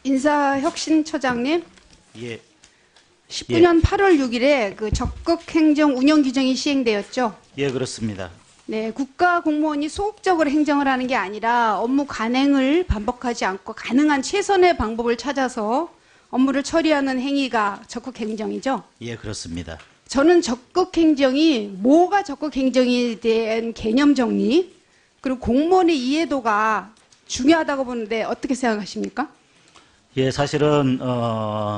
인사혁신처장님, 예, 19년 8월 6일에 그 적극행정 운영 규정이 시행되었죠. 예, 그렇습니다. 네, 국가 공무원이 소극적으로 행정을 하는 게 아니라 업무 관행을 반복하지 않고 가능한 최선의 방법을 찾아서 업무를 처리하는 행위가 적극행정이죠. 예, 그렇습니다. 저는 적극행정이 뭐가 적극행정에 대한 개념 정리 그리고 공무원의 이해도가 중요하다고 보는데 어떻게 생각하십니까? 예, 사실은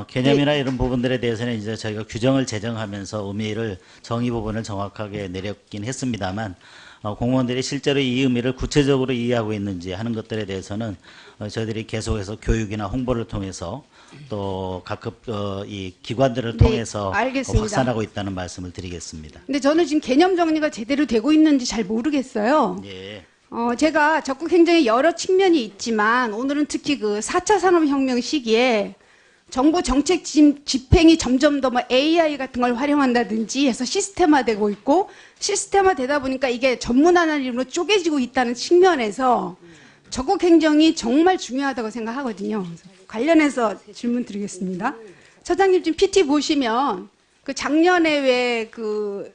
개념이나 이런 부분들에 대해서는 이제 저희가 규정을 제정하면서 의미를 정의 부분을 정확하게 내렸긴 했습니다만 공무원들이 실제로 이 의미를 구체적으로 이해하고 있는지 하는 것들에 대해서는 저희들이 계속해서 교육이나 홍보를 통해서 또 각급 이 기관들을 통해서 알겠습니다. 확산하고 있다는 말씀을 드리겠습니다. 근데 저는 지금 개념 정리가 제대로 되고 있는지 잘 모르겠어요. 예. 제가 적극행정의 여러 측면이 있지만 오늘은 특히 그 4차 산업혁명 시기에 정부 정책 집행이 점점 더 뭐 AI 같은 걸 활용한다든지 해서 시스템화되고 있고 시스템화되다 보니까 이게 전문화하는 이름으로 쪼개지고 있다는 측면에서 적극행정이 정말 중요하다고 생각하거든요. 관련해서 질문 드리겠습니다. 처장님 지금 PT 보시면 그 작년에 왜 그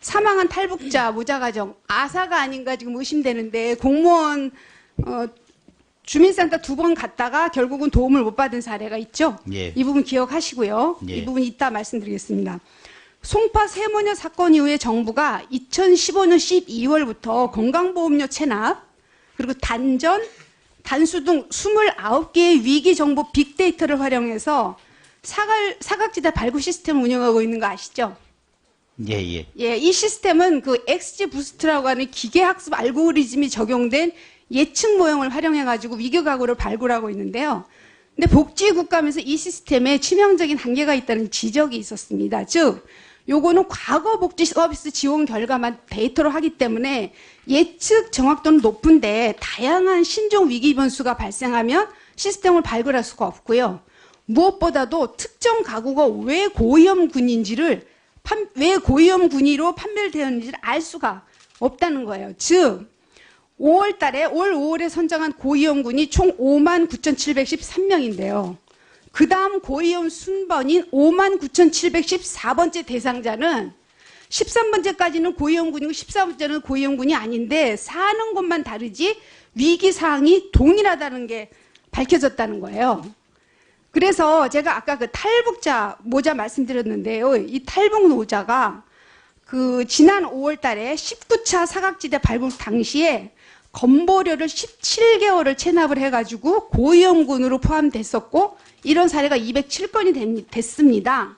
사망한 탈북자 모자가정 아사가 아닌가 지금 의심되는데 공무원 주민센터 2번 갔다가 결국은 도움을 못 받은 사례가 있죠. 예. 이 부분 기억하시고요. 예. 이 부분 이따 말씀드리겠습니다. 송파 세모녀 사건 이후에 정부가 2015년 12월부터 건강보험료 체납 그리고 단전, 단수 등 29개의 위기정보 빅데이터를 활용해서 사각지대 발굴 시스템을 운영하고 있는 거 아시죠? 예, 예. 예, 이 시스템은 그 XG 부스트라고 하는 기계학습 알고리즘이 적용된 예측 모형을 활용해가지고 위기가구를 발굴하고 있는데요. 근데 복지국가면서 이 시스템에 치명적인 한계가 있다는 지적이 있었습니다. 즉, 요거는 과거 복지 서비스 지원 결과만 데이터로 하기 때문에 예측 정확도는 높은데 다양한 신종 위기 변수가 발생하면 시스템을 발굴할 수가 없고요. 무엇보다도 특정 가구가 왜 고위험군인지를 왜 고위험군위로 판별되었는지를 알 수가 없다는 거예요. 즉, 5월 5월에 선정한 고위험군이 총 59,713명인데요. 그 다음 고위험 순번인 59,714번째 대상자는 13번째까지는 고위험군이고 14번째는 고위험군이 아닌데 사는 곳만 다르지 위기사항이 동일하다는 게 밝혀졌다는 거예요. 그래서 제가 아까 그 탈북자 모자 말씀드렸는데요. 이 탈북 모자가 그 지난 5월 달에 19차 사각지대 발굴 당시에 건보료를 17개월을 체납을 해가지고 고위험군으로 포함됐었고 이런 사례가 207건이 됐습니다.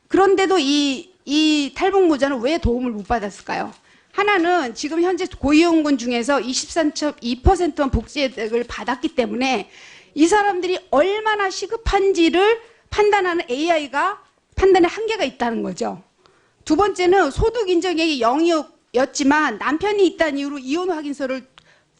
그런데도 이 탈북 모자는 왜 도움을 못 받았을까요? 하나는 지금 현재 고위험군 중에서 23.2%만 복지 혜택을 받았기 때문에 이 사람들이 얼마나 시급한지를 판단하는 AI가 판단에 한계가 있다는 거죠. 두 번째는 소득 인정액이 0이었지만 남편이 있다는 이유로 이혼 확인서를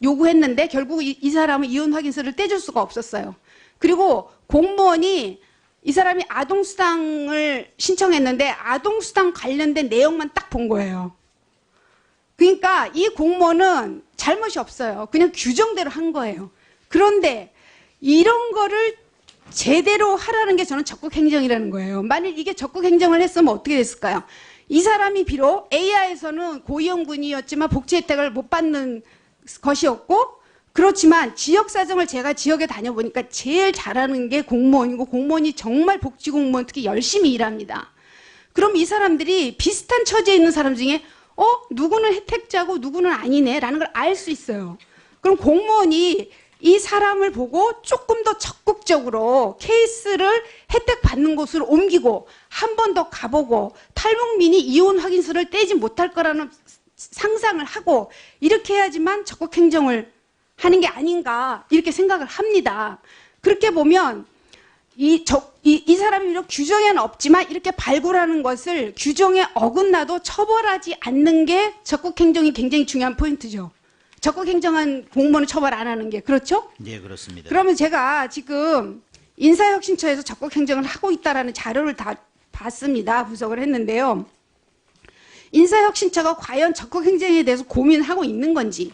요구했는데 결국 이 사람은 이혼 확인서를 떼줄 수가 없었어요. 그리고 공무원이 이 사람이 아동수당을 신청했는데 아동수당 관련된 내용만 딱 본 거예요. 그러니까 이 공무원은 잘못이 없어요. 그냥 규정대로 한 거예요. 그런데 이런 거를 제대로 하라는 게 저는 적극행정이라는 거예요. 만일 이게 적극행정을 했으면 어떻게 됐을까요? 이 사람이 비록 AI에서는 고위험군이었지만 복지 혜택을 못 받는 것이었고 그렇지만 지역 사정을 제가 지역에 다녀보니까 제일 잘하는 게 공무원이고 공무원이 정말 복지공무원 특히 열심히 일합니다. 그럼 이 사람들이 비슷한 처지에 있는 사람 중에 누구는 혜택자고 누구는 아니네 라는 걸 알 수 있어요. 그럼 공무원이 이 사람을 보고 조금 더 적극적으로 케이스를 혜택 받는 곳으로 옮기고 한 번 더 가보고 탈북민이 이혼 확인서를 떼지 못할 거라는 상상을 하고 이렇게 해야지만 적극행정을 하는 게 아닌가 이렇게 생각을 합니다. 그렇게 보면 이 사람이 비록 규정에는 없지만 이렇게 발굴하는 것을 규정에 어긋나도 처벌하지 않는 게 적극행정이 굉장히 중요한 포인트죠. 적극행정한 공무원을 처벌 안 하는 게 그렇죠? 예, 그렇습니다. 그러면 제가 지금 인사혁신처에서 적극행정을 하고 있다라는 자료를 다 봤습니다. 분석을 했는데요. 인사혁신처가 과연 적극행정에 대해서 고민하고 있는 건지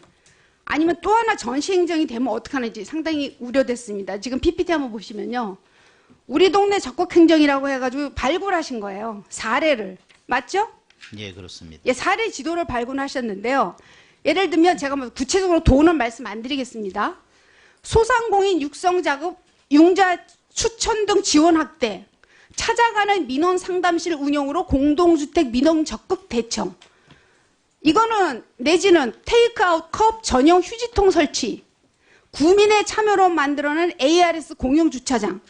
아니면 또 하나 전시행정이 되면 어떡하는지 상당히 우려됐습니다. 지금 PPT 한번 보시면요. 우리 동네 적극행정이라고 해가지고 발굴하신 거예요. 사례를. 맞죠? 예, 그렇습니다. 예, 사례 지도를 발굴하셨는데요. 예를 들면 제가 뭐 구체적으로 돈은 말씀 안 드리겠습니다. 소상공인 육성 작업, 융자 추천 등 지원 확대, 찾아가는 민원 상담실 운영으로 공동주택 민원 적극 대청. 이거는 내지는 테이크아웃 컵 전용 휴지통 설치, 구민의 참여로 만들어낸 ARS 공용 주차장.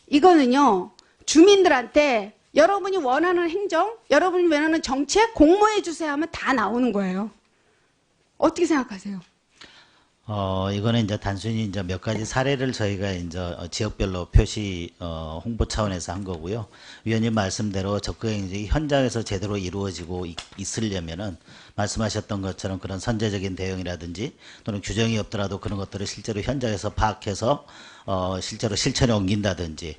이거는요, 주민들한테 여러분이 원하는 행정, 여러분이 원하는 정책 공모해 주세요 하면 다 나오는 거예요. 어떻게 생각하세요? 이거는 이제 단순히 이제 몇 가지 사례를 저희가 이제 지역별로 표시 홍보 차원에서 한 거고요. 위원님 말씀대로 적극행정이 현장에서 제대로 이루어지고 있으려면은 말씀하셨던 것처럼 그런 선제적인 대응이라든지 또는 규정이 없더라도 그런 것들을 실제로 현장에서 파악해서 실제로 실천에 옮긴다든지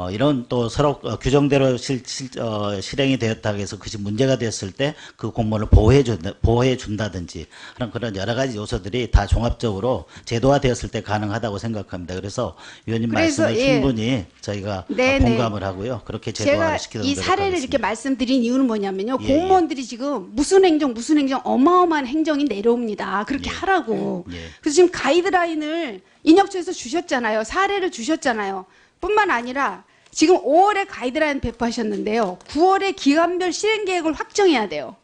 이런 또 서로 규정대로 실행이 되었다고 해서 그것이 문제가 됐을 때 그 공무원을 보호해 준다든지 그런 여러 가지 요소들이 다 종합적으로 제도화되었을 때 가능하다고 생각합니다. 그래서 위원님 말씀을 충분히 저희가 공감을 하고요. 그렇게 제도화를 시키도록 제가 이 사례를 노력하겠습니다. 이렇게 말씀드린 이유는 뭐냐면요. 예, 공무원들이 지금 무슨 행정 어마어마한 행정이 내려옵니다. 그렇게 하라고. 예. 그래서 지금 가이드라인을 인혁처에서 주셨잖아요. 사례를 주셨잖아요. 뿐만 아니라 지금 5월에 가이드라인 배포하셨는데요. 9월에 기간별 실행 계획을 확정해야 돼요.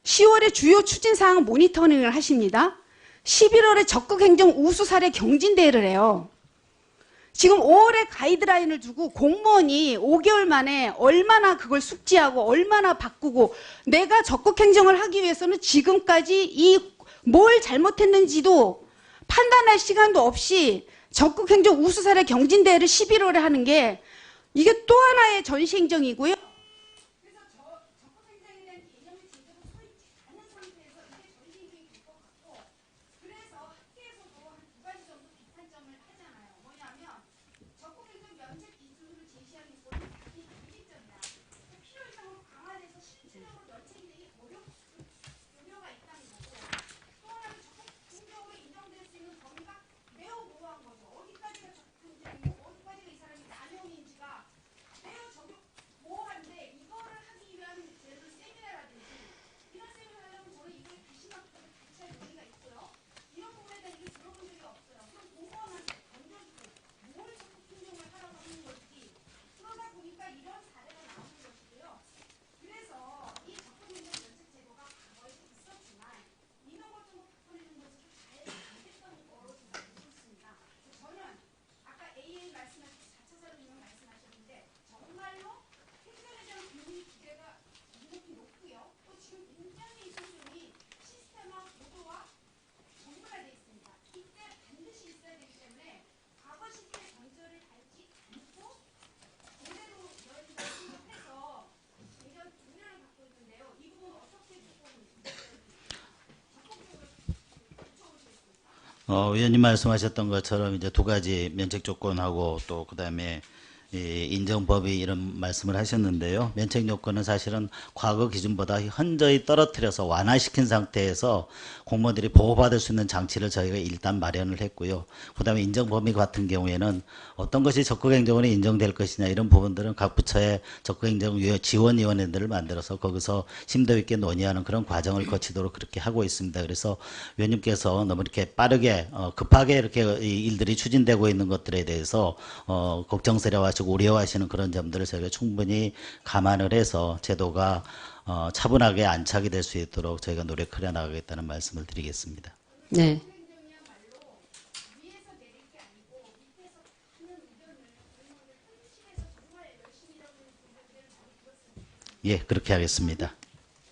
10월에 주요 추진 사항 모니터링을 하십니다. 11월에 적극 행정 우수 사례 경진 대회를 해요. 지금 5월에 가이드라인을 두고 공무원이 5개월 만에 얼마나 그걸 숙지하고 얼마나 바꾸고 내가 적극 행정을 하기 위해서는 지금까지 뭘 잘못했는지도 판단할 시간도 없이 적극 행정 우수 사례 경진 대회를 11월에 하는 게 이게 또 하나의 전시 행정이고요. 그래서 적극 행정에 대한 개념을 제대로 소위치 않은 상태에서 이게 전시 행정이 될 것 같고, 그래서 학계에서도 한 두 가지 정도 비판점을 하잖아요. 뭐냐면 적극 행정 면책 기준을 제시하는 것은 자기 방지점이다. 필요 이상으로 강화돼서 실질적으로 면책이 되기 우려가 있다는 거고, 또 하나는 적극 행정으로 인정될 수 있는 범위가 매우 모호한 거죠. 어디까지가 적극 행정이고 어디까지가 이 사람이 남용인지가 매우 모호한데, 이거를 하기 위한 예를 들어 세미나라든지 이런 세미나 하려면 저는 이걸 다시 막부터 같이 할 의미가 있고요. 이런 부분에 대한 얘기 들어본 적이 없어요. 그럼 공무원한테 던져주고 뭘 적극 행정을 하라고 하는 걸지, 그러다 보니까 이런 사례가 나오는 것이고요. 그래서 이 적극 행정 면책 제도가 과거에도 있었지만 이런 것좀 바꿔내는 것이 잘 안 됐던 거로 저는 알고 있습니다. 저는 아까 AA 말씀하셨고 4차 산업혁명 말씀하셨는데 정말로 행정에 대한 비용이 기대가 이렇게 높고요. 또 지금 굉장히 이 소송이 시스템화 보도와 정밀화되어 있습니다. 이때 반드시 있어야 되기 때문에 과거 시기의 전철을 밟지 않고 제대로 여행을 해서 굉장히 우려를 갖고 있는데요. 이 부분 어떻게 조금 적극적으로 붙여오시겠습니까? 위원님 말씀하셨던 것처럼 이제 두 가지 면책 조건하고 또 그다음에 이 인정법이 이런 말씀을 하셨는데요. 면책 요건은 사실은 과거 기준보다 현저히 떨어뜨려서 완화시킨 상태에서 공무원들이 보호받을 수 있는 장치를 저희가 일단 마련을 했고요. 그다음에 인정 범위 같은 경우에는 어떤 것이 적극행정으로 인정될 것이냐 이런 부분들은 각 부처의 적극행정 지원위원회들을 만들어서 거기서 심도 있게 논의하는 그런 과정을 거치도록 그렇게 하고 있습니다. 그래서 위원님께서 너무 이렇게 빠르게 급하게 이렇게 이 일들이 추진되고 있는 것들에 대해서 걱정스러워하시고 우려하시는 그런 점들을 저희가 충분히 감안을 해서 제도가 차분하게 안착이 될 수 있도록 저희가 노력해 나가겠다는 말씀을 드리겠습니다. 네. 예, 그렇게 하겠습니다.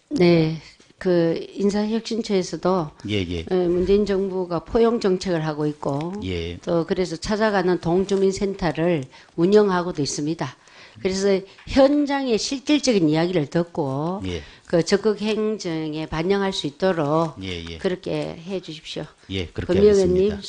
네. 그 인사혁신처에서도 예. 문재인 정부가 포용 정책을 하고 있고 예. 또 그래서 찾아가는 동주민센터를 운영하고도 있습니다. 그래서 현장의 실질적인 이야기를 듣고 예. 그 적극 행정에 반영할 수 있도록 예. 그렇게 해 주십시오. 예, 그렇게 금희 하겠습니다. 의원님